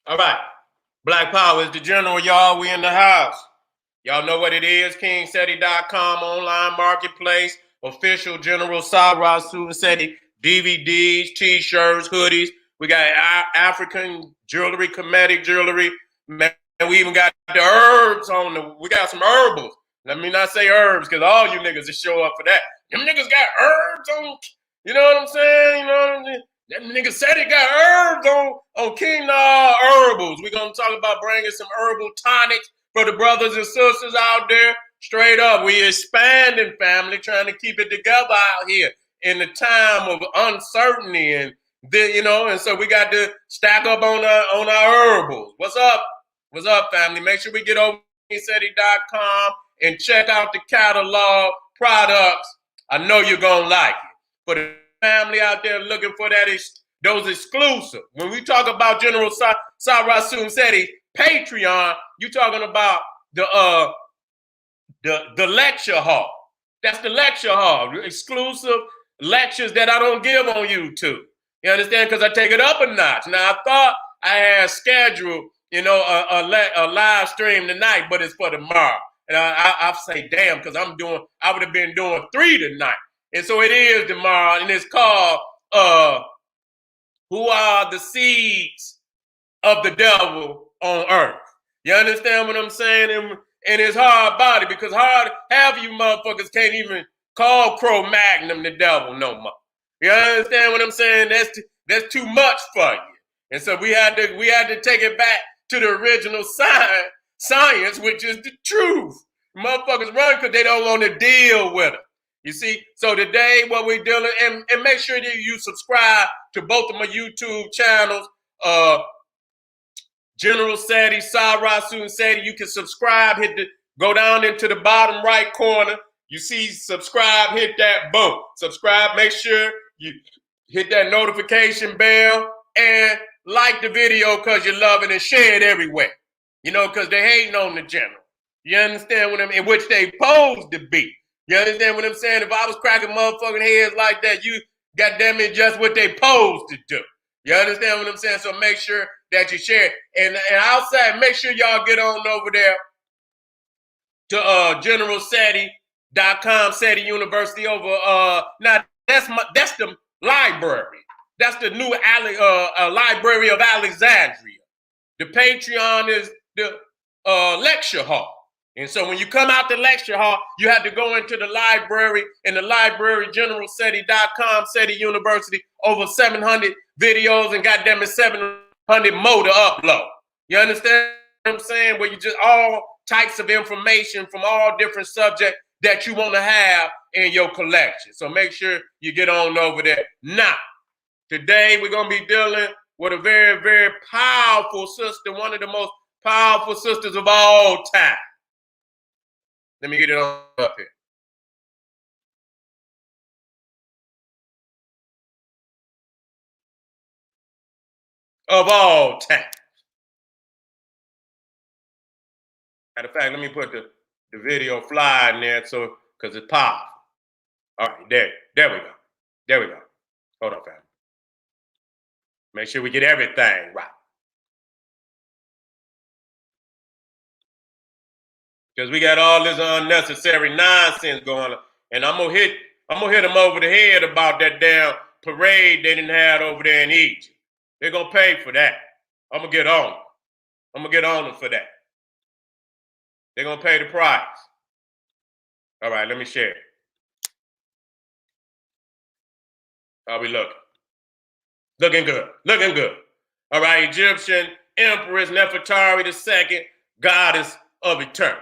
All right. Black Power is the general, y'all. We in the house. Y'all know what it is. KingSeti.com, online marketplace, official General Sara, Suten, Seti, DVDs, t-shirts, hoodies. We got African jewelry, Kemetic jewelry. Man, we even got the herbs on the, we got some herbals. Let me not say herbs, because all you niggas will show up for that. Them niggas got herbs on, you know what I'm saying? You know what I'm saying? That nigga said he got herbs on King Herbals. We're going to talk about bringing some herbal tonics for the brothers and sisters out there. Straight up, we expanding, family, trying to keep it together out here in the time of uncertainty and and so we got to stack up on our herbals. What's up? What's up, family? Make sure we get over to Seti.com and check out the catalog products. I know you're gonna like it. For the family out there looking for those exclusive. When we talk about General Sara Suten Seti Patreon, you talking about the lecture hall. That's the lecture hall, exclusive lectures that I don't give on YouTube. You understand? Because I take it up a notch. Now I thought I had scheduled, a live stream tonight, but it's for tomorrow. And I say, damn, because I would have been doing 3 tonight. And so it is tomorrow, and it's called Who Are the Seeds of the Devil on Earth? You understand what I'm saying? And it's hard body, because half of you motherfuckers can't even call Cro-Magnon the devil no more. You understand what I'm saying? That's too much for you. And so we had to take it back to the original science, which is the truth. Motherfuckers run because they don't want to deal with it. You see? So today what we're dealing, and make sure that you subscribe to both of my YouTube channels, General Seti, Sara Suten Seti. You can subscribe, go down into the bottom right corner. You see subscribe, hit that, boom. Subscribe, make sure you hit that notification bell and like the video because you love it and share it everywhere. Because they hating on the general. You understand what I mean? In which they supposed to be. You understand what I'm saying? If I was cracking motherfucking heads like that, you goddamn it, just what they supposed to do. You understand what I'm saying? So make sure that you share it. And I'll say, make sure y'all get on over there to generalseti.com, Seti University over now that's the library. That's the new library of Alexandria. The Patreon is the lecture hall. And so when you come out the lecture hall, you have to go into the library, and the library, generalseti.com, Seti University, over 700 videos and goddamn it, 700 more to upload. You understand what I'm saying? Where you just all types of information from all different subjects that you want to have in your collection. So make sure you get on over there. Now, today we're going to be dealing with a very, very powerful sister, one of the most powerful sisters of all time. Let me get it on up here. Of all time. Matter of fact, let me put the video fly in there because it's powerful. All right, there we go. There we go. Hold on, family. Make sure we get everything right. Because we got all this unnecessary nonsense going on. And I'm gonna hit them over the head about that damn parade they didn't have over there in Egypt. They're gonna pay for that. I'm gonna get on them. I'm gonna get on them for that. They're gonna pay the price. All right, let me share it. How we looking? Looking good. Looking good. All right, Egyptian Empress Nefertari II, goddess of eternity.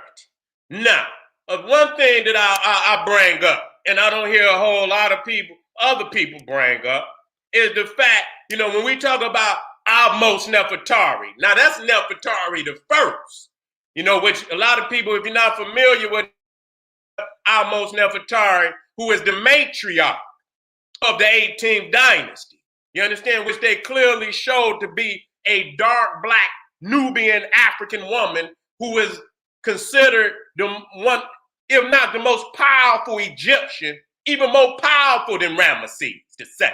Now, one thing that I bring up, and I don't hear a whole lot of other people bring up, is the fact, when we talk about Almost Nefertari. Now, that's Nefertari the first, which a lot of people, if you're not familiar with Almost Nefertari, who is the matriarch of the 18th dynasty. You understand? Which they clearly showed to be a dark black Nubian African woman who is considered the one, if not the most powerful Egyptian, even more powerful than Ramesses II.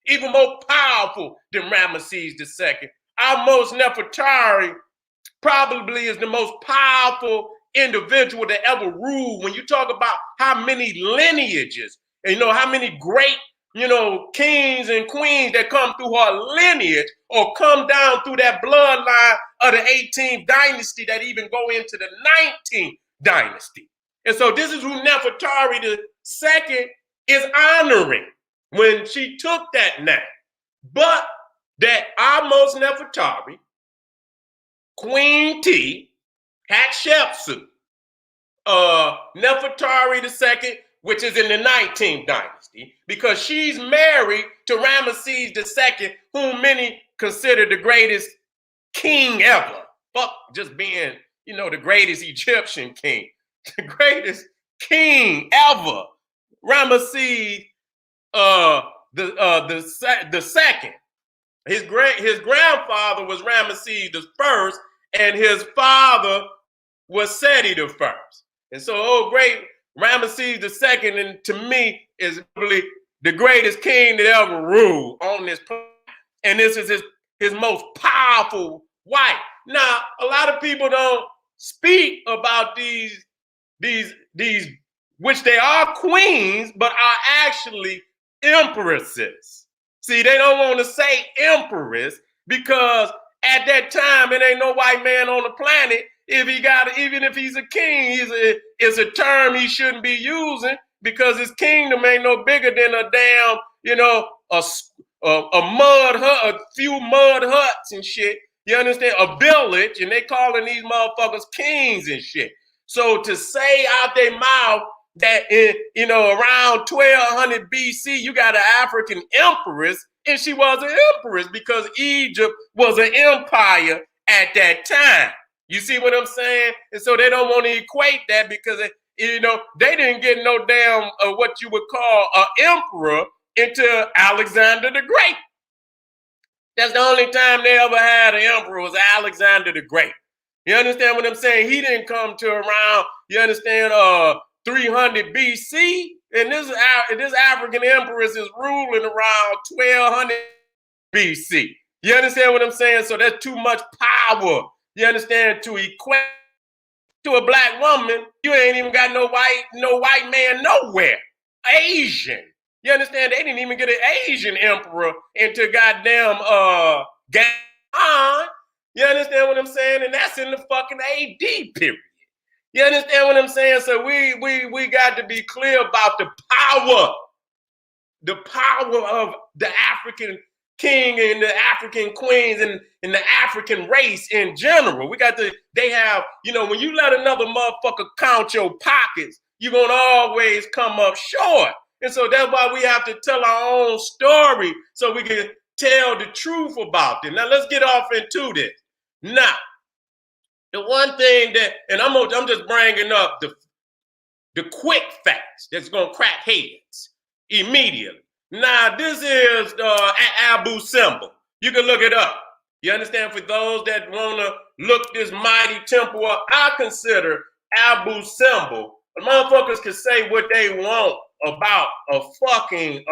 Even more powerful than Ramesses II. Ramesses Nefertari probably is the most powerful individual that ever ruled. When you talk about how many lineages, and how many great, kings and queens that come through her lineage or come down through that bloodline of the 18th dynasty that even go into the 19th dynasty. And so this is who Nefertari II is honoring when she took that name. But that Ramesses Nefertari, Queen T, Hatshepsut, Nefertari II, which is in the 19th dynasty, because she's married to Ramesses II, whom many consider the greatest king ever. Fuck just being, the greatest Egyptian king. The greatest king ever. Ramesses the second. His grandfather was Ramesses I, and his father was Seti I. And so, great Ramesses II, and to me, is really the greatest king that ever ruled on this planet. And this is his most powerful wife. Now, a lot of people don't speak about these, which they are queens, but are actually empresses. See, they don't want to say empress because at that time, it ain't no white man on the planet. Even if he's a king, it's a term he shouldn't be using because his kingdom ain't no bigger than a damn, a mud hut, a few mud huts and shit. You understand? A village, and they calling these motherfuckers kings and shit. So to say out their mouth that around 1200 BC, you got an African empress, and she was an empress because Egypt was an empire at that time. You see what I'm saying? And so they don't want to equate that because they didn't get no damn what you would call an emperor until Alexander the Great. That's the only time they ever had an emperor was Alexander the Great. You understand what I'm saying? He didn't come to around, 300 BC. And this African empress is ruling around 1200 BC. You understand what I'm saying? So that's too much power. You understand? To equate to a black woman, you ain't even got no white man nowhere. Asian. You understand? They didn't even get an Asian emperor into goddamn Gaon. You understand what I'm saying? And that's in the fucking AD period. You understand what I'm saying? So we got to be clear about the power of the African king and the African queens and the African race in general. They have, when you let another motherfucker count your pockets, you're going to always come up short. And so that's why we have to tell our own story so we can tell the truth about it. Now let's get off into this. Now, the one thing that, and I'm just bringing up the quick facts that's going to crack heads immediately. Now, this is Abu Simbel. You can look it up. You understand? For those that want to look this mighty temple up, I consider Abu Simbel. The motherfuckers can say what they want about a fucking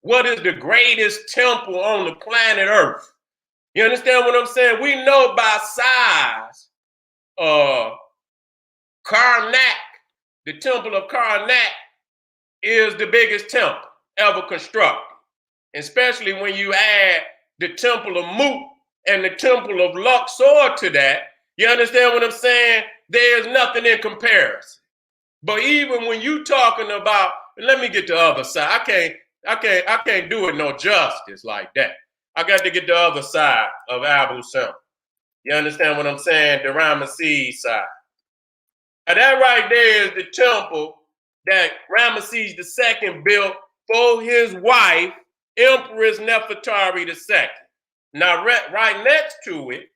what is the greatest temple on the planet Earth. You understand what I'm saying? We know by size, Karnak, the temple of Karnak, is the biggest temple ever constructed, especially when you add the temple of Mut and the temple of Luxor to that. You understand what I'm saying? There's nothing in comparison. But even when you talking about, let me get the other side. I can't do it no justice like that. I got to get the other side of Abu Simbel. You understand what I'm saying? The Ramesses side. Now that right there is the temple that Ramesses II built for his wife, Empress Nefertari II. Now, right next to it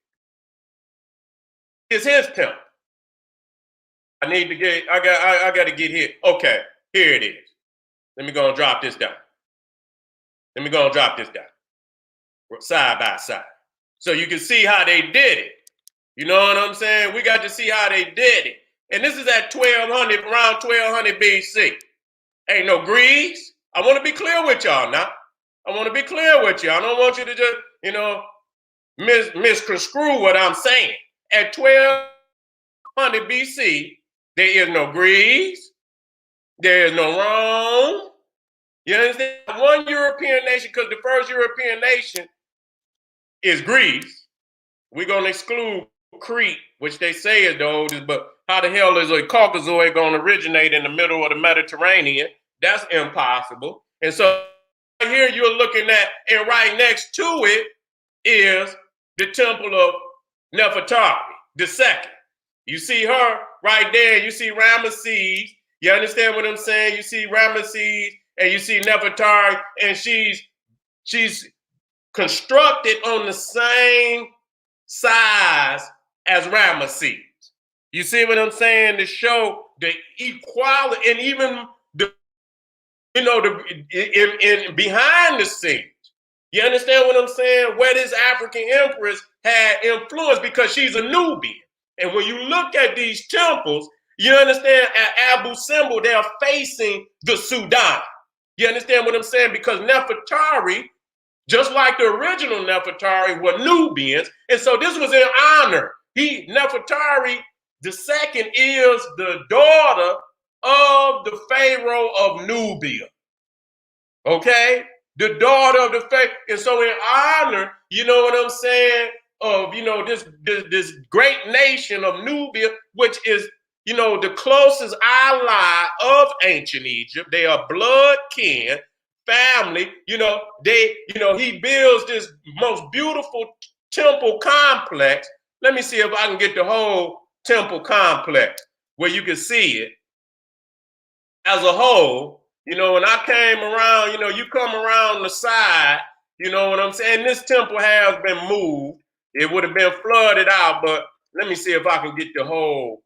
is his temple. I got to get here. Okay, here it is. Let me go and drop this down. Side by side. So you can see how they did it. You know what I'm saying? We got to see how they did it. And this is at around 1200 BC. Ain't no Greeks. I want to be clear with y'all now. I want to be clear with you. I don't want you to just, misconstrue what I'm saying. At 1200 BC, there is no Greece, there is no Rome. You understand? One European nation, because the first European nation is Greece. We're going to exclude Crete, which they say is the oldest, but how the hell is a Caucasoid going to originate in the middle of the Mediterranean? That's impossible. And so here you're looking at, and right next to it is the temple of Nefertari II. You see her right there. You see Ramesses. You understand what I'm saying? You see Ramesses and you see Nefertari, and she's constructed on the same size as Ramesses. You see what I'm saying? To show the equality, and even the in behind the scenes. You understand what I'm saying? Where this African empress had influence, because she's a Nubian. And when you look at these temples, you understand at Abu Simbel, they're facing the Sudan. You understand what I'm saying? Because Nefertari, just like the original Nefertari, were Nubians. And so this was in honor. Nefertari II is the daughter of the Pharaoh of Nubia. Okay? The daughter of the Pharaoh. And so in honor, you know what I'm saying, of, this great nation of Nubia, which is, the closest ally of ancient Egypt. They are blood kin, family. He builds this most beautiful temple complex. Let me see if I can get the whole temple complex where you can see it as a whole. When I came around, you come around the side, you know what I'm saying? This temple has been moved. It would have been flooded out, but let me see if I can get the whole.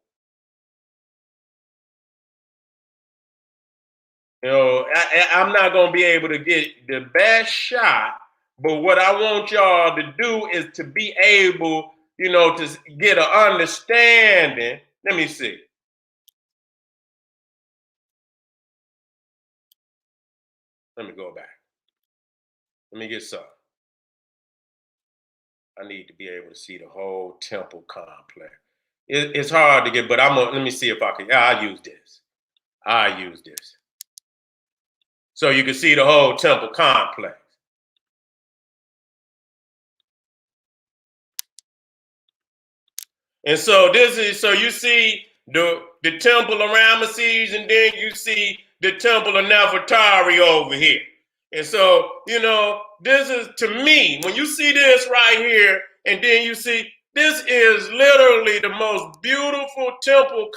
I'm not going to be able to get the best shot, but what I want y'all to do is to be able, to get an understanding. Let me see. Let me go back. Let me get some. I need to be able to see the whole temple complex. It's hard to get, but let me see if I can. I'll use this. So you can see the whole temple complex. And so you see the temple of Ramesses, and then you see the temple of Nefertari over here. And so, this is, to me, when you see this right here, and then you see, this is literally the most beautiful temple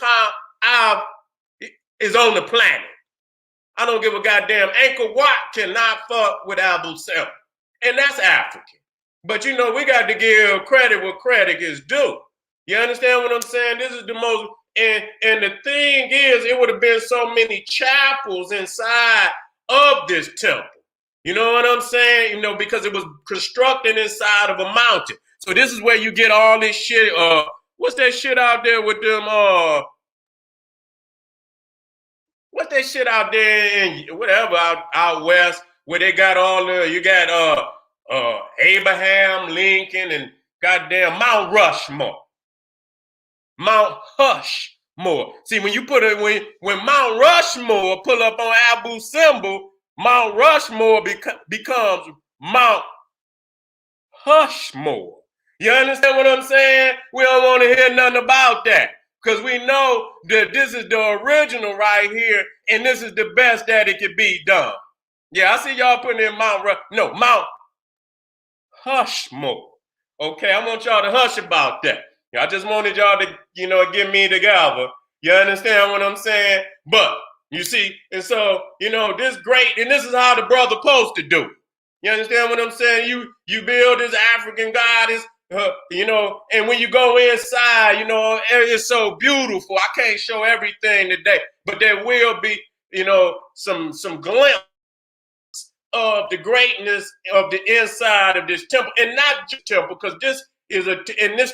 is on the planet. I don't give a goddamn. Angkor Wat cannot fuck with Abu Simbel. And that's African. But we got to give credit where credit is due. You understand what I'm saying? This is the most, and the thing is, it would have been so many chapels inside of this temple. You know what I'm saying? Because it was constructed inside of a mountain. So this is where you get all this shit. What's that shit out there with them? What's that shit out there in whatever out west where they got you got Abraham Lincoln and goddamn Mount Rushmore. Mount Hushmore. See, when you when Mount Rushmore pull up on Abu Simbel, Mount Rushmore becomes Mount Hushmore. You understand what I'm saying? We don't want to hear nothing about that, because we know that this is the original right here, and this is the best that it could be done. Yeah, I see y'all putting in Mount Hushmore. Okay, I want y'all to hush about that. I just wanted y'all to, get me together. You understand what I'm saying? But you see, and so, this great, and this is how the brother supposed to do. You understand what I'm saying? You build this African goddess, and when you go inside, it's so beautiful. I can't show everything today, but there will be, some glimpse of the greatness of the inside of this temple, and not just temple, because this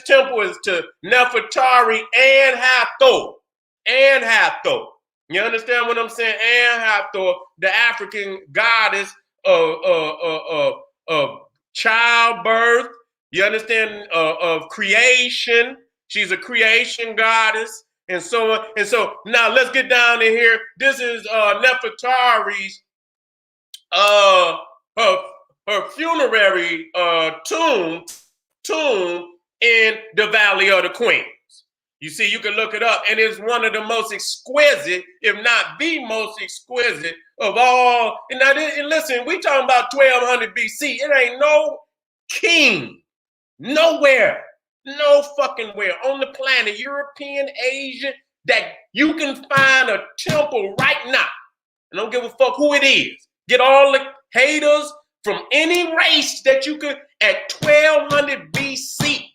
temple is to Nefertari and Hathor. You understand what I'm saying? And Hathor, the African goddess of childbirth. You understand? Of creation. She's a creation goddess, and so on. And so now let's get down in here. This is Nefertari's her her funerary tomb in the Valley of the Queens. You see, you can look it up, and it's one of the most exquisite, if not the most exquisite of all. And now, and listen, we talking about 1200 BC. It ain't no king nowhere, no fucking where on the planet, European, Asian, that you can find a temple right now. I don't give a fuck who it is. Get all the haters from any race that you could at 1200 BC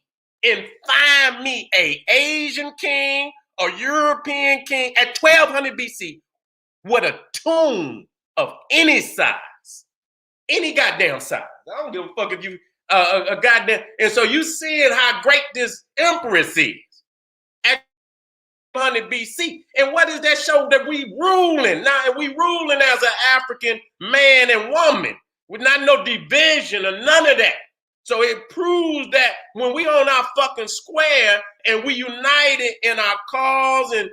and find me a Asian king, a European king at 1200 BC with a tomb of any size, any goddamn size. I don't give a fuck if you a goddamn. And so you seeing how great this empress is at 100 BC. And what does that show? That we ruling now, and we ruling as an African man and woman with not no division or none of that. So it proves that when we on our fucking square and we united in our cause and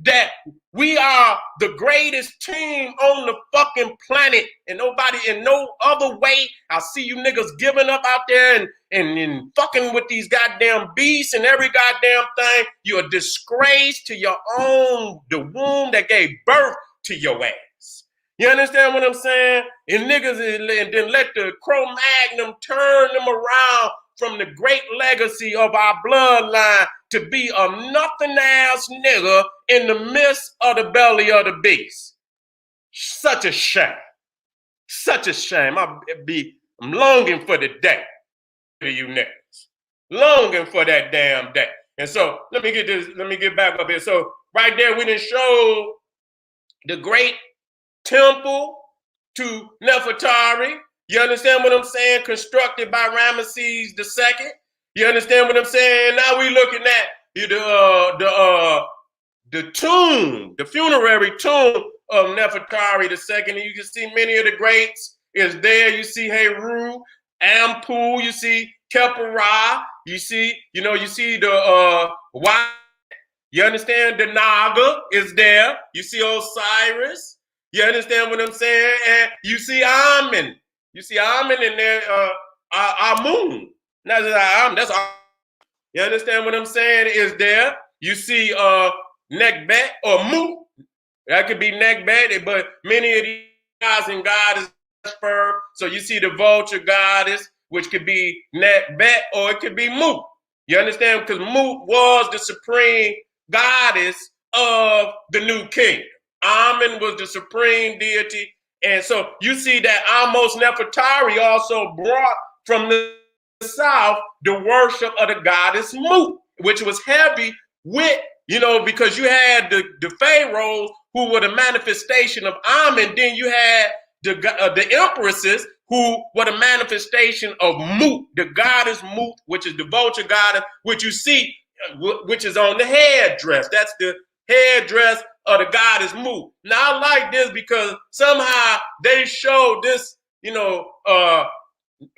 that we are the greatest team on the fucking planet, and nobody in no other way. I see you niggas giving up out there and fucking with these goddamn beasts and every goddamn thing. You're a disgrace to your own, the womb that gave birth to your ass. You understand what I'm saying? And niggas, and then let the Cro-Magnon turn them around from the great legacy of our bloodline to be a nothing ass nigga in the midst of the belly of the beast. Such a shame. Such a shame. I'm longing for the day for you niggas. Longing for that damn day. And so let me get back up here. So right there we done showed the great temple to Nefertari. You understand what I'm saying? Constructed by Ramesses II. You understand what I'm saying? Now we looking at the tomb, the funerary tomb of Nefertari II. And you can see many of the greats is there. You see Heru, Ampu, you see Khepera, you see the Why. You understand? The Naga is there. You see Osiris. You understand what I'm saying? And you see Amen. You see Amen in there, Amun. That's you understand what I'm saying? Is there. You see Nekbet or Mu. That could be Nekbet, but many of these gods and goddesses fur. So you see the vulture goddess, which could be Nekbet or it could be Mu. You understand? Because Mu was the supreme goddess of the new kingdom. Amen was the supreme deity. And so you see that Amos Nefertari also brought from the south the worship of the goddess Mu, which was heavy with, because you had the pharaohs who were the manifestation of Amen. Then you had the empresses who were the manifestation of Mu, the goddess Mu, which is the vulture goddess, which you see, which is on the headdress. That's the headdress of the goddess Mu. Now I like this because somehow they showed this,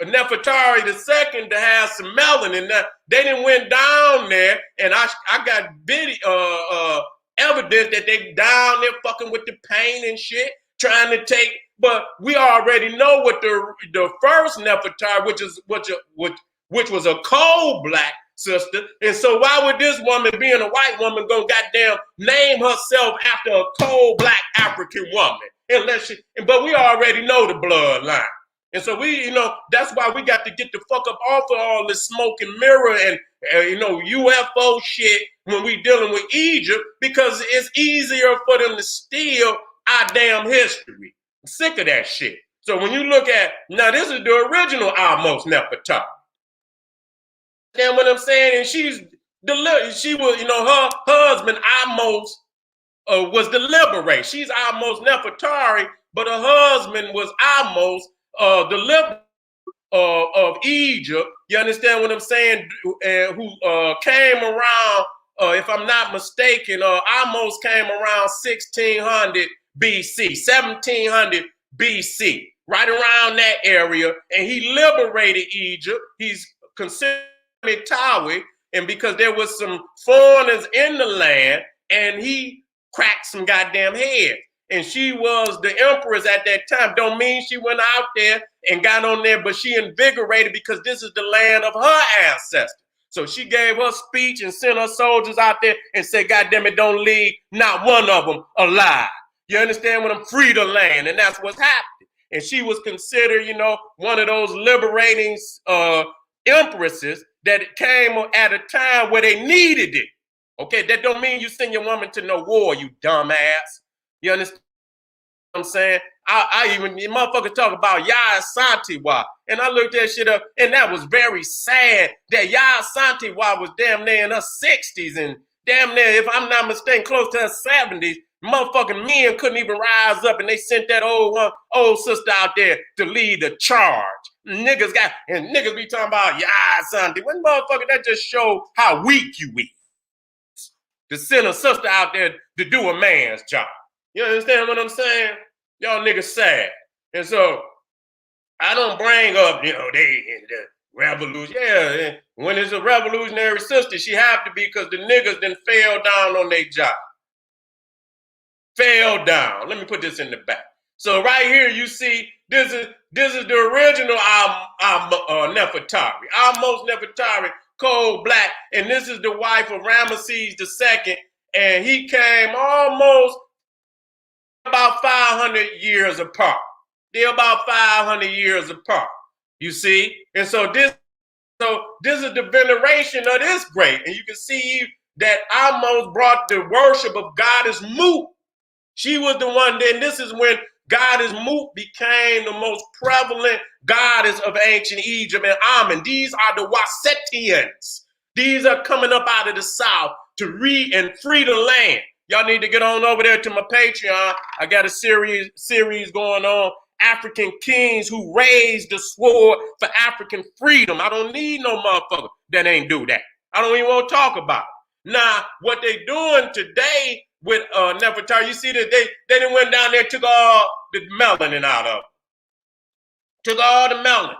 Nefertari II to have some melanin. Now, they didn't went down there, and I got video evidence that they down there fucking with the paint and shit, trying to take. But we already know what the first Nefertari, which was a coal black sister. And so why would this woman, being a white woman, go goddamn name herself after a coal black African woman? But we already know the bloodline. And so that's why we got to get the fuck up off of all this smoke and mirror and UFO shit when we dealing with Egypt, because it's easier for them to steal our damn history. I'm sick of that shit. So when you look at, now this is the original Amos Nefertari. Understand what I'm saying? And she was, her husband Amos was the liberator. She's Amos Nefertari, but her husband was Amos, the liberator of Egypt. You understand what I'm saying? Who came around, if I'm not mistaken, Amos came around 1600 BC, 1700 BC. right around that area, and he liberated Egypt. He's considered Tawi, and because there was some foreigners in the land, and he cracked some goddamn heads. And she was the empress at that time. Don't mean she went out there and got on there, but she invigorated because this is the land of her ancestors. So she gave her speech and sent her soldiers out there and said, God damn it, don't leave not one of them alive. You understand what I'm free the land, and that's what's happening. And she was considered, you know, one of those liberating empresses that came at a time where they needed it. Okay, that don't mean you send your woman to no war, you dumbass. You understand what I'm saying? I even, motherfuckers talk about Yaya Santiwa, and I looked that shit up, and that was very sad that Yaya Santiwa was damn near in her 60s, and damn near, if I'm not mistaken, close to her 70s. Motherfucking men couldn't even rise up, and they sent that old sister out there to lead the charge. Niggas be talking about Yaya Santi. What motherfucker, that just show how weak you is. To send a sister out there to do a man's job. You understand what I'm saying? Y'all niggas sad. And so I don't bring up, you know, they in the revolution. Yeah, when it's a revolutionary sister, she have to be because the niggas then fell down on their job. Fell down. Let me put this in the back. So right here you see this is the original Nefertari. Almost Nefertari, cold black, and this is the wife of Ramesses II, and he came almost about 500 years apart. They're about 500 years apart, you see? And so this is the veneration of this great. And you can see that almost brought the worship of Goddess Mut. She was the one, then this is when Goddess Mut became the most prevalent goddess of ancient Egypt and Amen. These are the Setians. These are coming up out of the south to free the land. Y'all need to get on over there to my Patreon. I got a series going on, African kings who raised the sword for African freedom. I don't need no motherfucker that ain't do that. I don't even want to talk about it. Now, what they doing today with Nefertari, you see that they done went down there and took all the melanin out of it. Took all the melanin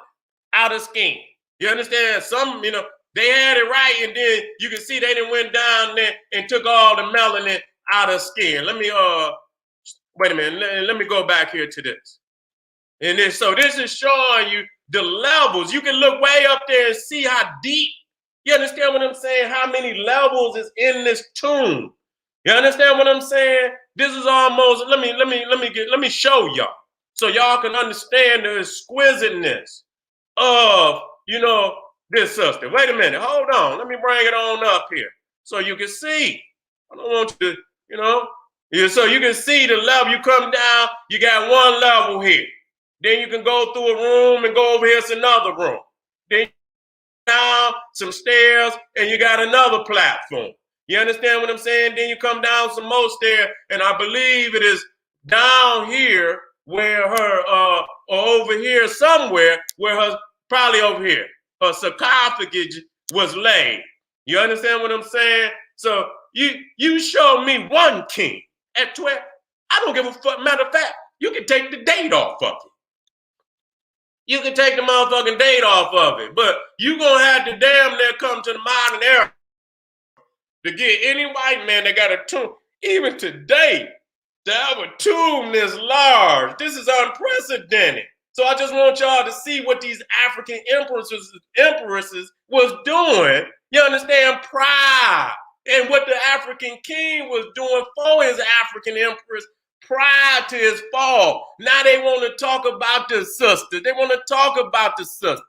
out of skin. You understand? Some, you know, they had it right, and then you can see they done went down there and took all the melanin out of skin. Let me wait a minute. Let me go back here to this. And then so this is showing you the levels. You can look way up there and see how deep. You understand what I'm saying? How many levels is in this tomb? You understand what I'm saying? This is almost, let me show y'all so y'all can understand the exquisiteness of, you know, this sister. Wait a minute, hold on. Let me bring it on up here so you can see. I don't want you to, you know, so you can see the level. You come down, you got one level here. Then you can go through a room and go over here to another room. Then down some stairs and you got another platform. You understand what I'm saying? Then you come down some more stairs, and I believe it is down here where her, or over here somewhere where her, probably over here, her sarcophagus was laid. You understand what I'm saying? So you show me one king at 12. I don't give a fuck. Matter of fact, you can take the date off of it. You can take the motherfucking date off of it, but you gonna have to damn near come to the modern era to get any white man that got a tomb, even today, to have a tomb this large. This is unprecedented. So I just want y'all to see what these African empresses was doing. You understand? Pride. And what the African king was doing for his African empress prior to his fall. Now they want to talk about the sister. They want to talk about the sister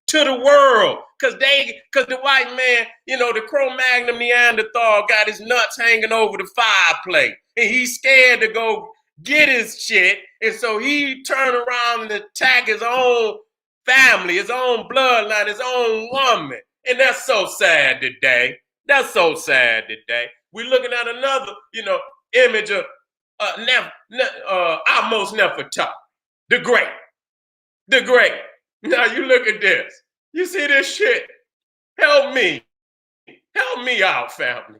to the world, because the white man, you know, the Cro-Magnon Neanderthal got his nuts hanging over the fireplace, and he's scared to go get his shit, and so he turned around and attack his own family, his own bloodline, his own woman, and that's so sad today. That's so sad today. We're looking at another, you know, image of almost Nefertari, the great. The great. Now you look at this. You see this shit? Help me. Help me out, family.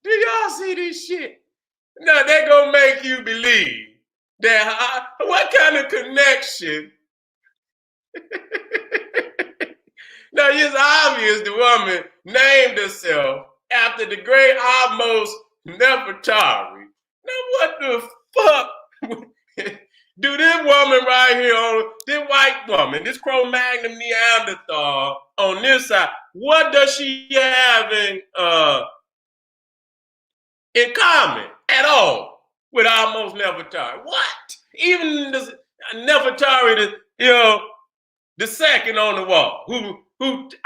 Do y'all see this shit? Now they're gonna make you believe that what kind of connection? Now it's obvious the woman named herself after the great almost Nefertari. Now what the fuck do this woman right here, on this white woman, this Cro-Magnon Neanderthal on this side, what does she have in common at all with almost Nefertari? What? Even the Nefertari, the second on the wall, who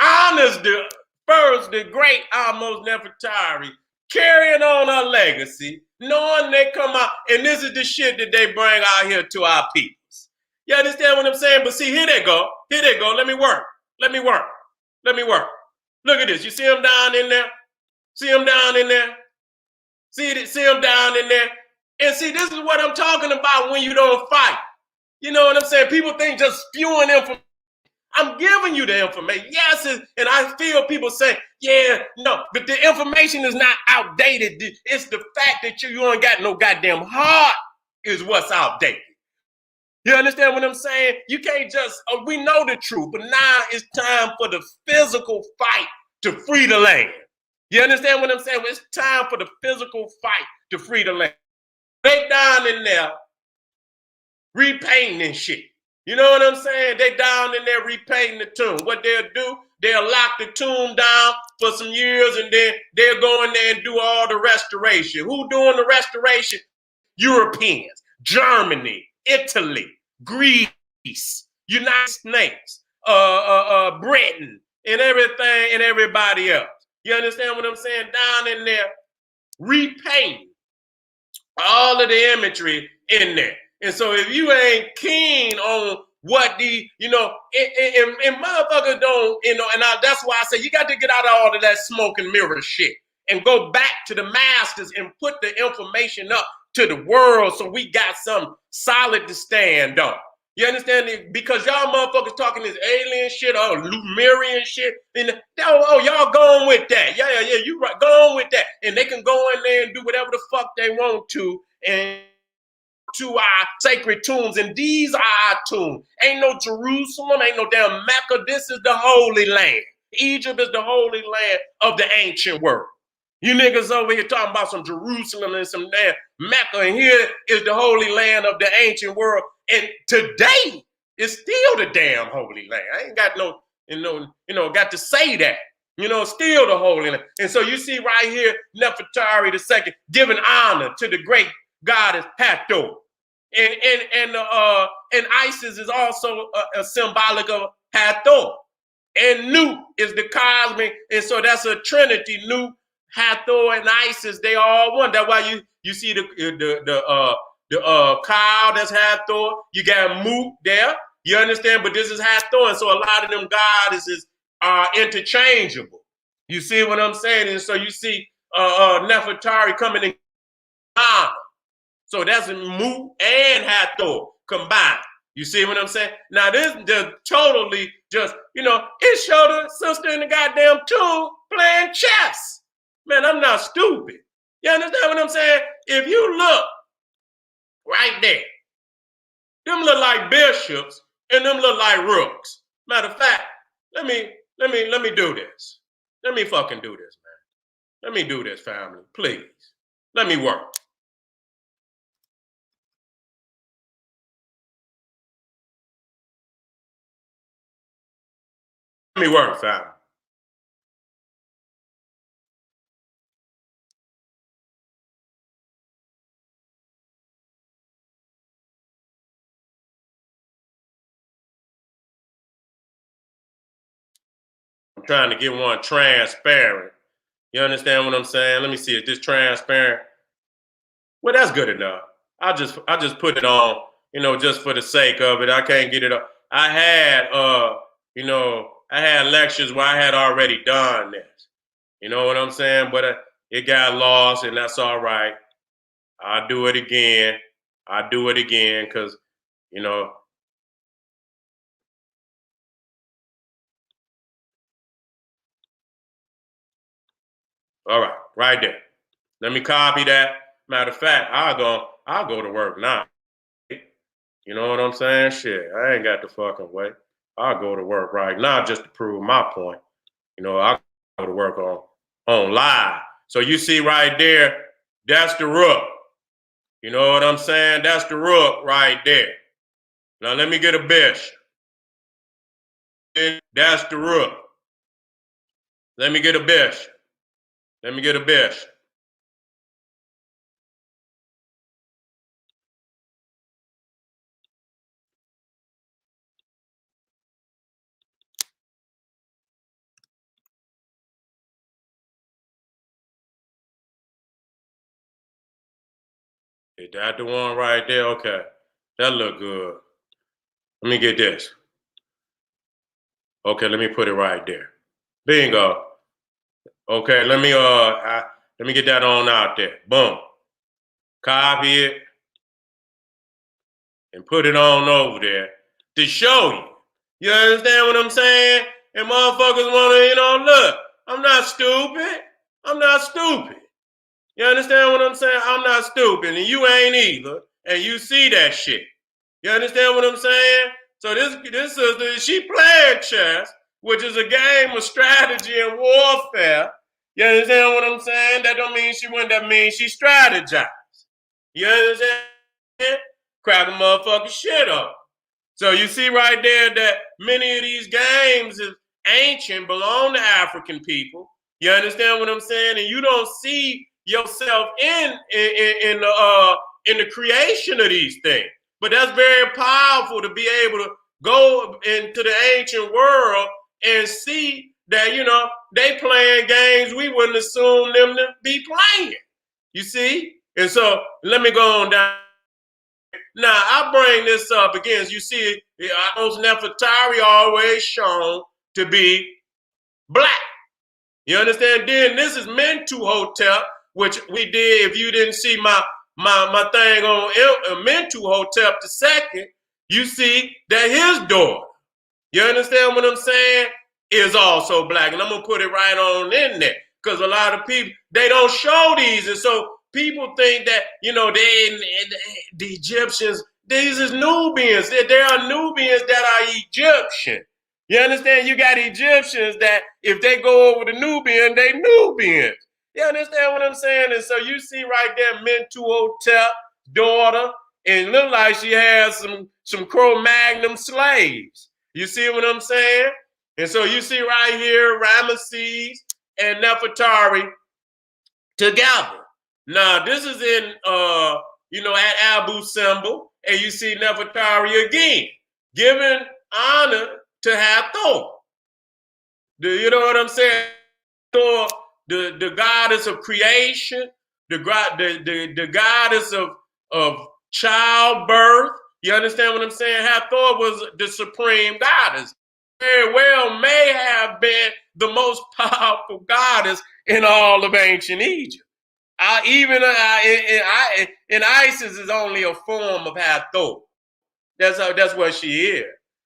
honors the great almost Nefertari, carrying on her legacy, knowing they come out, and this is the shit that they bring out here to our peoples. You understand what I'm saying? But see, here they go. Here they go. Let me work. Let me work. Let me work. Look at this. You see them down in there? See them down in there? See them down in there? And see, this is what I'm talking about when you don't fight. You know what I'm saying? People think just spewing information. I'm giving you the information. Yes, and I feel people say, yeah, no, but the information is not outdated. It's the fact that you ain't got no goddamn heart is what's outdated. You understand what I'm saying? You can't just, we know the truth, but now it's time for the physical fight to free the land. You understand what I'm saying? Well, it's time for the physical fight to free the land. They down in there repainting and shit. You know what I'm saying? They down in there repainting the tomb. What they'll do, they'll lock the tomb down for some years, and then they'll go in there and do all the restoration. Who doing the restoration? Europeans, Germany, Italy, Greece, United States, Britain, and everything and everybody else. You understand what I'm saying? Down in there repainting all of the imagery in there. And so if you ain't keen on what and motherfuckers don't, that's why I say you got to get out of all of that smoke and mirror shit and go back to the masters and put the information up to the world so we got something solid to stand on. You understand? Because y'all motherfuckers talking this alien shit, Lumerian shit, and y'all going with that. Yeah, you right, going with that. And they can go in there and do whatever the fuck they want to, and to our sacred tombs, and these are our tombs. Ain't no Jerusalem, ain't no damn Mecca. This is the Holy Land. Egypt is the Holy Land of the ancient world. You niggas over here talking about some Jerusalem and some damn Mecca, and here is the Holy Land of the ancient world. And today, it's still the damn Holy Land. I ain't got got to say that. Still the Holy Land. And so you see right here, Nefertari II giving honor to the great goddess Hathor. And Isis is also a symbolic of Hathor. And Nu is the cosmic, and so that's a trinity. Nu, Hathor, and Isis, they all one. That's why you see the cow, that's Hathor. You got Mu there. You understand? But this is Hathor, and so a lot of them goddesses are interchangeable. You see what I'm saying? And so you see Nefertari coming in honor. So that's Mu and Hathor combined. You see what I'm saying? Now this just totally it showed a sister in the goddamn tomb playing chess. Man, I'm not stupid. You understand what I'm saying? If you look right there, them look like bishops and them look like rooks. Matter of fact, let me do this. Let me fucking do this, man. Let me do this, family. Please. Let me work. Let me work, family. I'm trying to get one transparent. You understand what I'm saying? Let me see. Is this transparent? Well, that's good enough. I just put it on, just for the sake of it. I can't get it up. I had lectures where I had already done this. You know what I'm saying? But it got lost, and that's all right. I'll do it again. Because, all right, right there. Let me copy that. Matter of fact, I'll go to work now. You know what I'm saying? Shit, I ain't got to fucking wait. I'll go to work right now just to prove my point. You know, I go to work on live. So you see right there, that's the rook. You know what I'm saying? That's the rook right there. Now let me get a bishop. That's the rook. Let me get a bishop. Let me get a bishop. Is that the one right there? Okay. That look good. Let me get this. Okay, let me put it right there. Bingo. Okay, let me get that on out there. Boom. Copy it and put it on over there to show you. You understand what I'm saying? And motherfuckers wanna, look, I'm not stupid. I'm not stupid. You understand what I'm saying? I'm not stupid, and you ain't either. And you see that shit. You understand what I'm saying? So this sister, she playing chess, which is a game of strategy and warfare. You understand what I'm saying? That don't mean she win. That means she strategized. You understand? Crack a motherfucking shit up. So you see right there that many of these games is ancient, belong to African people. You understand what I'm saying? And you don't see yourself in the creation of these things. But that's very powerful to be able to go into the ancient world and see that, they playing games we wouldn't assume them to be playing. You see? And so let me go on down. Now, I bring this up again. As you see, Nefertari always shown to be black. You understand? Then this is Mentu Hotel, which we did. If you didn't see my thing on Mentu Hotel the second, you see that his daughter, you understand what I'm saying, is also black. And I'm going to put it right on in there because a lot of people, they don't show these. And so people think that, the Egyptians, these is Nubians. There are Nubians that are Egyptian. You understand? You got Egyptians that if they go over to Nubian, they Nubians. You understand what I'm saying? And so you see right there, Mentu Hotep, daughter, and look like she has some Cro-Magnon slaves. You see what I'm saying? And so you see right here, Ramesses and Nefertari together. Now, this is in, at Abu Simbel, and you see Nefertari again, giving honor to Hathor. You know what I'm saying? The goddess of creation, the goddess of childbirth. You understand what I'm saying? Hathor was the supreme goddess. Very well may have been the most powerful goddess in all of ancient Egypt. Even in Isis is only a form of Hathor. That's what she is.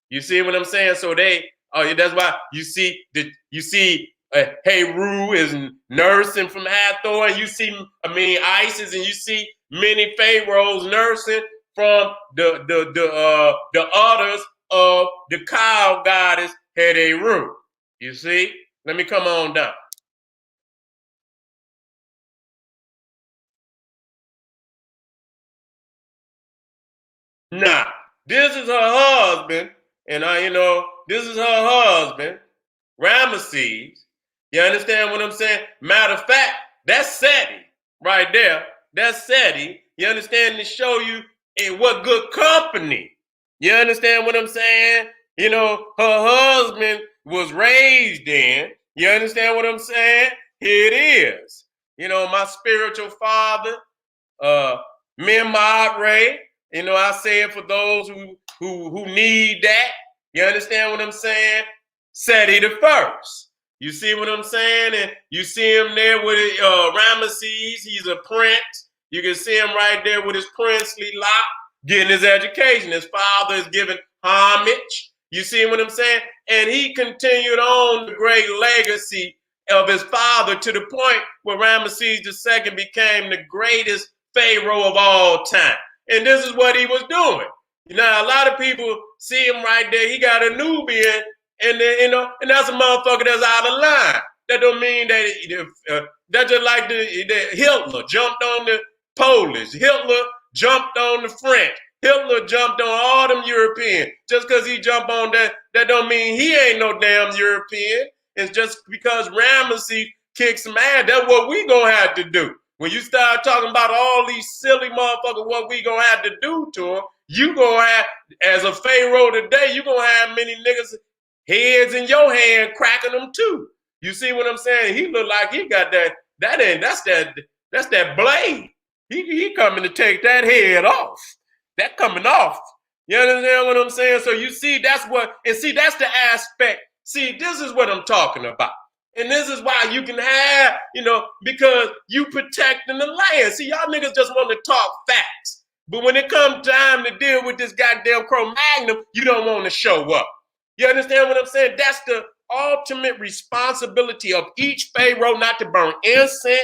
You see what I'm saying? So that's why you see Heru is nursing from Hathor, and you see Isis, and you see many pharaohs nursing from the udders of the cow goddess Heru. You see? Let me come on down. Now, this is her husband, and this is her husband, Ramesses. You understand what I'm saying? Matter of fact, that's Seti right there. That's Seti. You understand, to show you in what good company. You understand what I'm saying? Her husband was raised in. You understand what I'm saying? Here it is. My spiritual father, Mimad Ray. I say it for those who need that. You understand what I'm saying? Seti the first. You see what I'm saying? And you see him there with Ramesses. He's a prince. You can see him right there with his princely lock, getting his education. His father is giving homage. You see what I'm saying? And he continued on the great legacy of his father to the point where Ramesses II became the greatest Pharaoh of all time. And this is what he was doing. Now, a lot of people see him right there. He got a Nubian, and then, and that's a motherfucker that's out of line. That don't mean that that's just like the Hitler jumped on the Polish. Hitler jumped on the French. Hitler jumped on all them Europeans. Just because he jumped on that don't mean he ain't no damn European. It's just because Ramesses kicks some ass. That's what we gonna have to do. When you start talking about all these silly motherfuckers, what we gonna have to do to them, you gonna have, as a Pharaoh today, you gonna have many niggas heads in your hand cracking them too. You see what I'm saying? He look like he got that's that blade. He coming to take that head off. That coming off. You understand what I'm saying? So you see, that's the aspect. See, this is what I'm talking about. And this is why you can have, because you protecting the land. See, y'all niggas just want to talk facts. But when it comes time to deal with this goddamn Cro-Magnon, you don't want to show up. You understand what I'm saying? That's the ultimate responsibility of each Pharaoh, not to burn incense,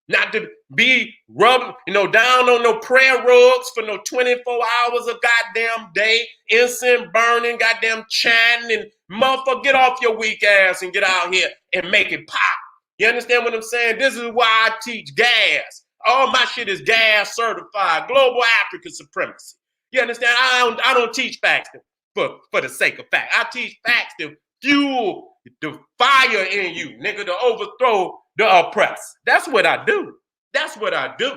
not to be rubbed, down on no prayer rugs for no 24 hours a goddamn day, incense burning, goddamn chanting, and motherfucker, get off your weak ass and get out here and make it pop. You understand what I'm saying? This is why I teach gas. All my shit is gas certified, global African supremacy. You understand? I don't teach facts for the sake of fact. I teach facts to fuel the fire in you, nigga, to overthrow the oppressed. That's what I do. That's what I do.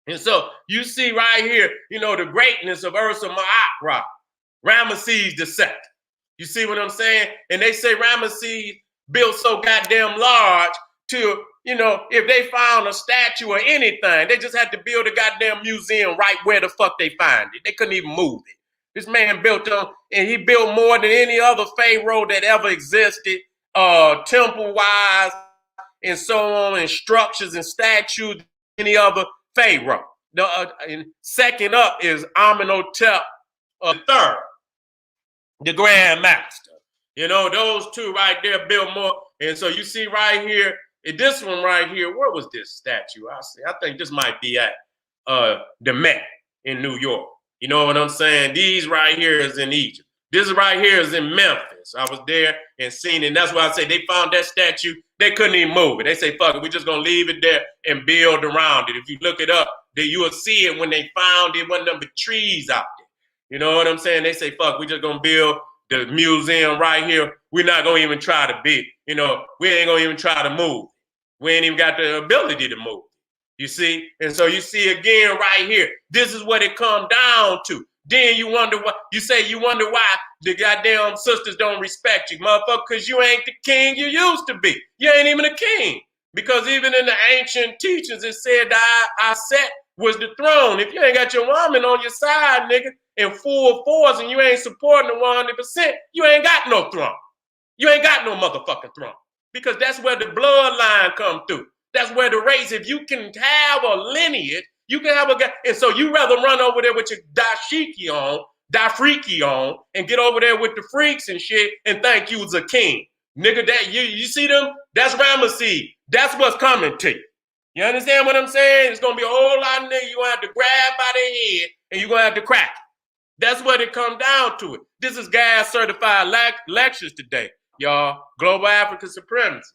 And so you see right here, the greatness of Ursa Ma'at, Ramesses II. You see what I'm saying? And they say Ramesses built so goddamn large to, if they found a statue or anything, they just had to build a goddamn museum right where the fuck they find it. They couldn't even move it. This man built and he built more than any other pharaoh that ever existed, temple-wise, and so on, and structures and statues, any other pharaoh. And second up is Amenhotep III, the Grand Master. Those two right there built more. And so you see right here, this one right here, where was this statue? I think this might be at the Met in New York. You know what I'm saying? These right here is in Egypt. This right here is in Memphis. I was there and seen it. And that's why I say they found that statue. They couldn't even move it. They say, fuck it, we're just going to leave it there and build around it. If you look it up, then you will see it when they found it. Wasn't number trees out there. You know what I'm saying? They say, fuck, we're just going to build the museum right here. We're not going to even try to be, we ain't going to even try to move. We ain't even got the ability to move. You see? And so you see again right here, this is what it comes down to. Then you wonder why the goddamn sisters don't respect you, motherfucker, because you ain't the king you used to be. You ain't even a king. Because even in the ancient teachings, it said that Set was the throne. If you ain't got your woman on your side, nigga, in full force, and you ain't supporting the 100%, you ain't got no throne. You ain't got no motherfucking throne. Because that's where the bloodline come through. That's where the race, if you can have a lineage, you can have a guy. And so you rather run over there with your dashiki on, and get over there with the freaks and shit and think you was a king. Nigga, that you see them? That's Ramesses. That's what's coming to you. You understand what I'm saying? It's going to be a whole lot of niggas you're going to have to grab by their head and you're going to have to crack it. That's what it comes down to it. This is gas certified lectures today, y'all. Global African supremacy.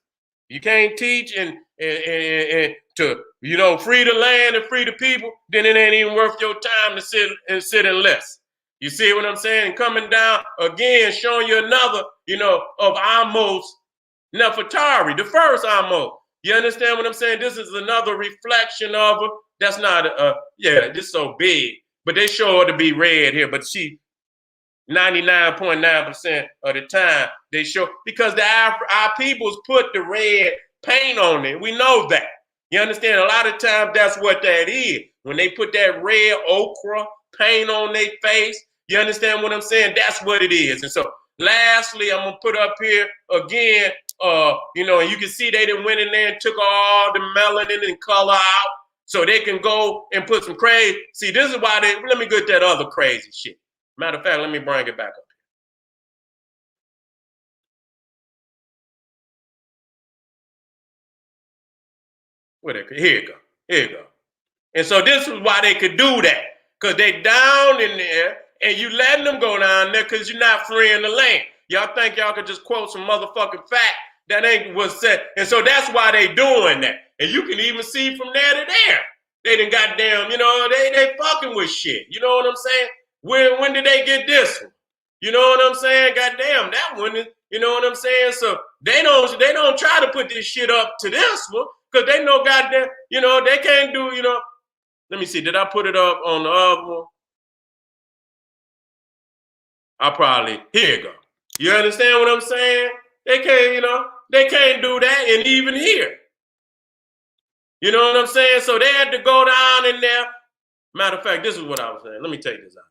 You can't teach and to free the land and free the people, then it ain't even worth your time to sit and listen. You see what I'm saying? Coming down again, showing you another, of Empress Nefertari, the first Empress. You understand what I'm saying? This is another reflection of her. That's not this is so big, but they show her to be red here, but she 99.9% of the time they show, because our peoples put the red paint on it. We know that. You understand? A lot of times that's what that is. When they put that red ochre paint on their face, you understand what I'm saying? That's what it is. And so lastly, I'm going to put up here again, and you can see they done went in there and took all the melanin and color out so they can go and put some crazy. See, this is why let me get that other crazy shit. Matter of fact, let me bring it back up. Here you go. Here you go. And so this is why they could do that. Because they down in there and you letting them go down there because you're not freeing the land. Y'all think y'all could just quote some motherfucking fact that ain't what's said. And so that's why they doing that. And you can even see from there to there. They done goddamn, they fucking with shit. You know what I'm saying? When did they get this one? You know what I'm saying? Goddamn, that one is, you know what I'm saying? So they don't try to put this shit up to this one because they know goddamn, they can't do, Let me see, did I put it up on the other one? Here you go. You understand what I'm saying? They can't do that, and even here. You know what I'm saying? So they had to go down in there. Matter of fact, this is what I was saying. Let me take this out.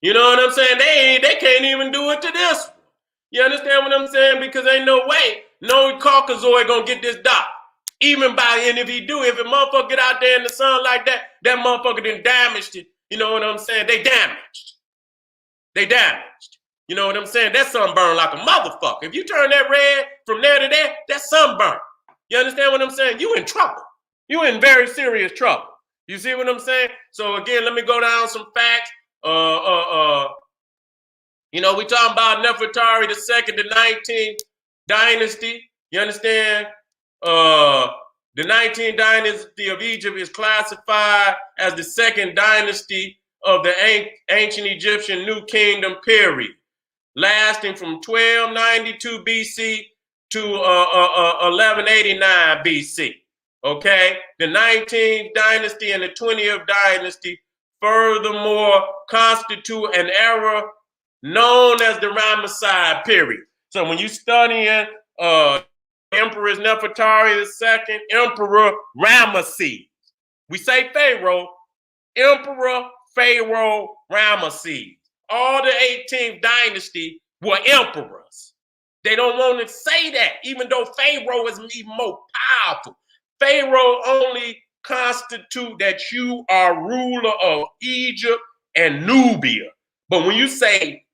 You know what I'm saying? They can't even do it to this one. You understand what I'm saying? Because ain't no way no Caucasoid gonna get this dot. Even by, and if he do, if a motherfucker get out there in the sun like that, that motherfucker done damaged it. You know what I'm saying? They damaged. You know what I'm saying? That sunburn like a motherfucker. If you turn that red from there to there, that's sunburn. You understand what I'm saying? You in trouble. You in very serious trouble. You see what I'm saying? So again, let me go down some facts. We talking about Nefertari II, the 19th dynasty. You understand? The 19th dynasty of Egypt is classified as the second dynasty of the ancient Egyptian New Kingdom period, lasting from 1292 BC to 1189 BC. Okay? The 19th dynasty and the 20th dynasty furthermore constitute an era known as the Ramesses period. So when you studying Empress Nefertari II, Emperor Ramesses. We say Pharaoh, Emperor Pharaoh Ramesses. All the 18th dynasty were emperors. They don't want to say that, even though Pharaoh is even more powerful. Pharaoh only constitute that you are ruler of Egypt and Nubia. But when you say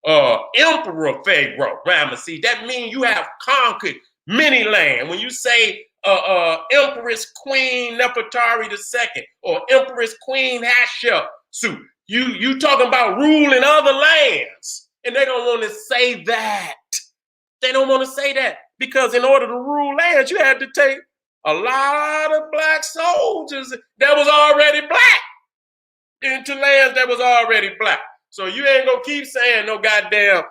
Emperor Pharaoh Ramesses, that means you have conquered many land. When you say Empress Queen Nefertari II or Empress Queen Hatshepsut, you talking about ruling other lands. And they don't want to say that. They don't want to say that because in order to rule lands, you had to take a lot of black soldiers that was already black into lands that was already black. So you ain't gonna keep saying no goddamn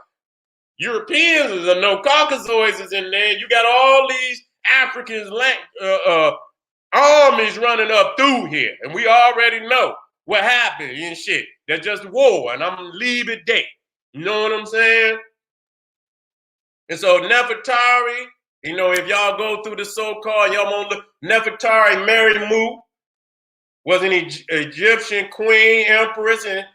Europeans or no Caucasoids is in there. You got all these Africans armies running up through here, and we already know what happened and shit. That's just war, and I'm gonna leave it there. You know what I'm saying? And so Nefertari, if y'all go through the so-called, y'all won't look, Nefertari Mary Mu was an Egyptian queen, empress, and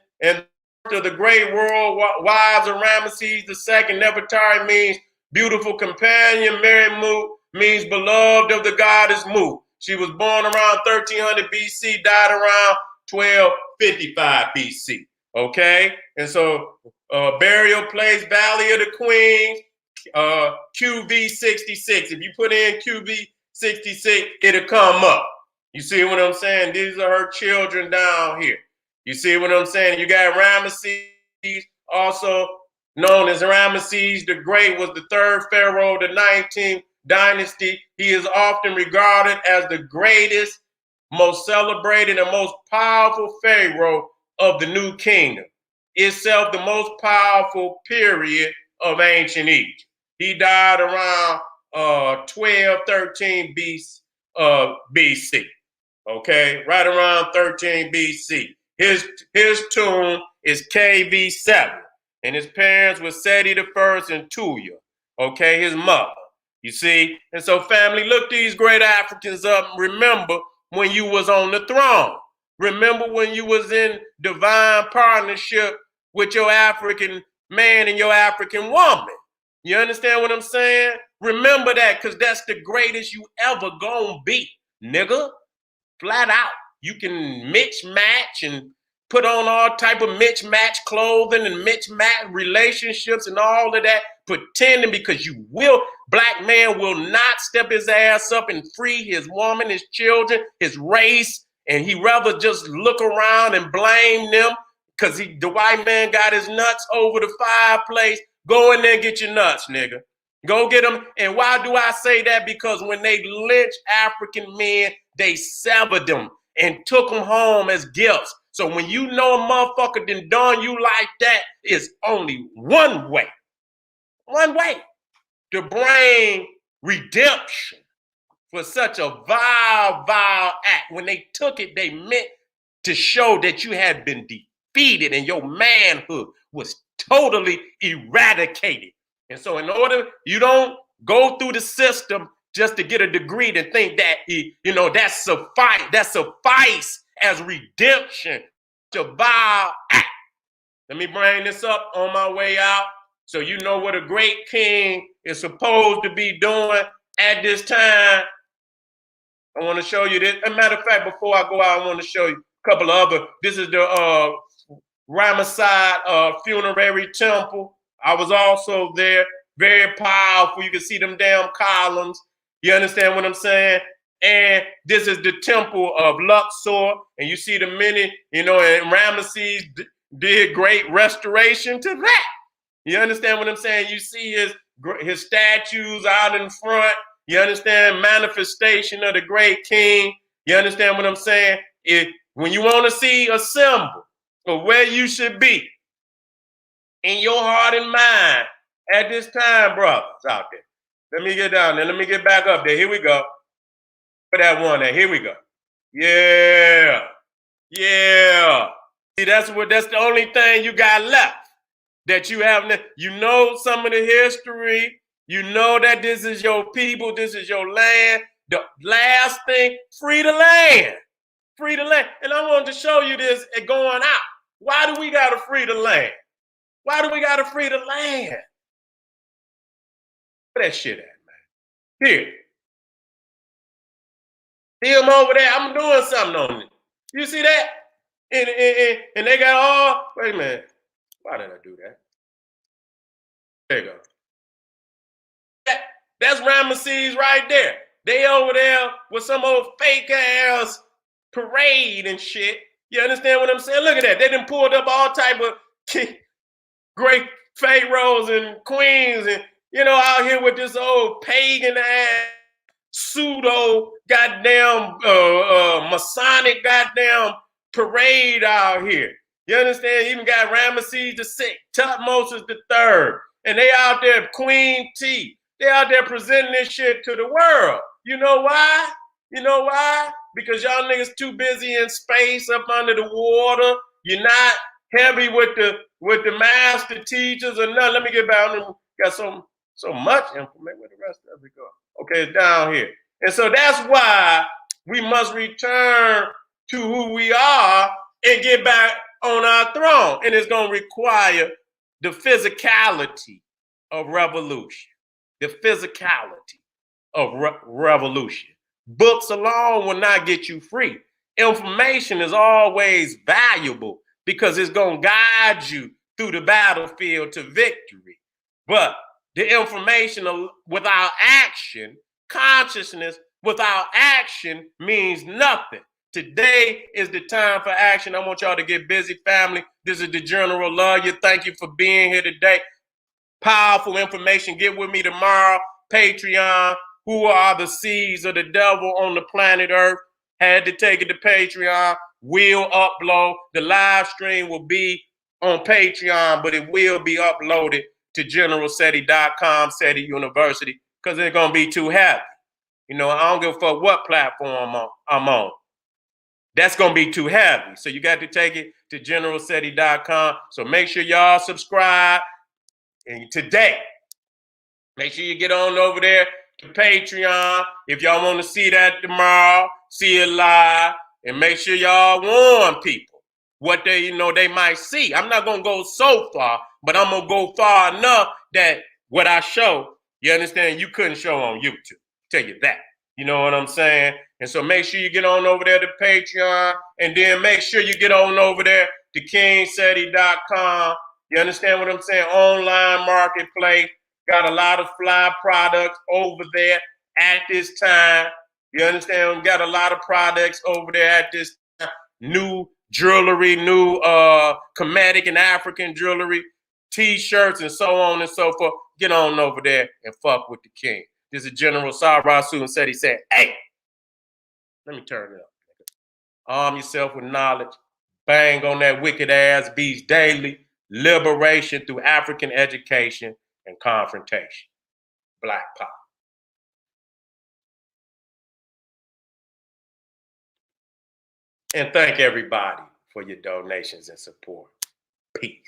of the great world wives of Ramesses II. Nefertari means beautiful companion. Mary Mu means beloved of the goddess Mu. She was born around 1300 BC, died around 1255 BC. Okay? And so burial place, Valley of the Queens, QV 66. If you put in QV 66, it'll come up. You see what I'm saying? These are her children down here. You see what I'm saying? You got Ramesses, also known as Ramesses the Great, was the third pharaoh of the 19th dynasty. He is often regarded as the greatest, most celebrated, and most powerful pharaoh of the New Kingdom, itself the most powerful period of ancient Egypt. He died around 1213 BC. Okay, right around 13 BC. His tomb is KV7, and his parents were Seti I and Tuya. Okay, his mother. You see, and so family, look these great Africans up. Remember when you was on the throne. Remember when you was in divine partnership with your African man and your African woman. You understand what I'm saying? Remember that, because that's the greatest you ever gonna be, nigga. Flat out. You can mix match and put on all type of mix match clothing and mix match relationships and all of that. pretending, because black man will not step his ass up and free his woman, his children, his race, and he rather just look around and blame them because the white man got his nuts over the fireplace. Go in there and get your nuts, nigga. Go get them. And why do I say that? Because when they lynched African men, they severed them and took them home as gifts. So when you know a motherfucker done you like that, it's only one way to bring redemption for such a vile act. When they took it, they meant to show that you had been defeated and your manhood was totally eradicated. And so in order, you don't go through the system just to get a degree to think that, that suffice as redemption to vile act. Let me bring this up on my way out so you know what a great king is supposed to be doing at this time. I want to show you this. As a matter of fact, before I go out, I want to show you a couple of other. This is the Ramesses funerary temple. I was also there. Very powerful. You can see them damn columns. You understand what I'm saying? And this is the temple of Luxor. And you see the many, and Ramesses did great restoration to that. You understand what I'm saying? You see his statues out in front. You understand? Manifestation of the great king. You understand what I'm saying? When you want to see a symbol of where you should be in your heart and mind at this time, brothers out there. Let me get down there. Let me get back up there. Here we go. Put that one there. Here we go. Yeah. Yeah. See, that's the only thing you got left that you have. You know some of the history. You know that this is your people. This is your land. The last thing, free the land. Free the land. And I wanted to show you this going out. Why do we got to free the land? Why do we got to free the land? Where that shit at, man? Here. See them over there? I'm doing something on it. You see that? And they got all, wait a minute. Why did I do that? There you go. That's Ramesses right there. They over there with some old fake ass parade and shit. You understand what I'm saying? Look at that. They done pulled up all type of great pharaohs and queens and, out here with this old pagan ass pseudo goddamn Masonic goddamn parade out here. You understand? Even got Ramesses VI, Tutmosis III, and they out there, Queen T. They out there presenting this shit to the world. You know why? You know why? Because y'all niggas too busy in space up under the water. You're not heavy with the master teachers or nothing. Let me get back. Got so much information. Where the rest of it go? Okay, it's down here. And so that's why we must return to who we are and get back on our throne. And it's going to require the physicality of revolution. The physicality of revolution. Books alone will not get you free. Information is always valuable because it's going to guide you through the battlefield to victory. But the information without action, consciousness without action means nothing. Today is the time for action. I want y'all to get busy, family. This is the General. Love you. Thank you for being here today. Powerful information. Get with me tomorrow. Patreon. Who are the seeds of the devil on the planet Earth? Had to take it to Patreon. Will upload. The live stream will be on Patreon, but it will be uploaded to generalseti.com, Seti University, because it's going to be too heavy. I don't give a fuck what platform I'm on. That's going to be too heavy. So you got to take it to generalseti.com. So make sure y'all subscribe. And today, make sure you get on over there to Patreon. If y'all want to see that tomorrow, see it live. And make sure y'all warn people what they might see. I'm not going to go so far, but I'm going to go far enough that what I show, you understand, you couldn't show on YouTube. Tell you that. You know what I'm saying? And so make sure you get on over there to Patreon, and then make sure you get on over there to kingseti.com. You understand what I'm saying? Online marketplace. Got a lot of fly products over there at this time. You understand? Got a lot of products over there at this time. New jewelry, new Kemetic and African jewelry, t-shirts, and so on and so forth. Get on over there and fuck with the king. This is General Sara Suten said, he said, hey, let me turn it up. Arm yourself with knowledge. Bang on that wicked ass beast daily. Liberation through African education and confrontation. Black power. And thank everybody for your donations and support. Peace.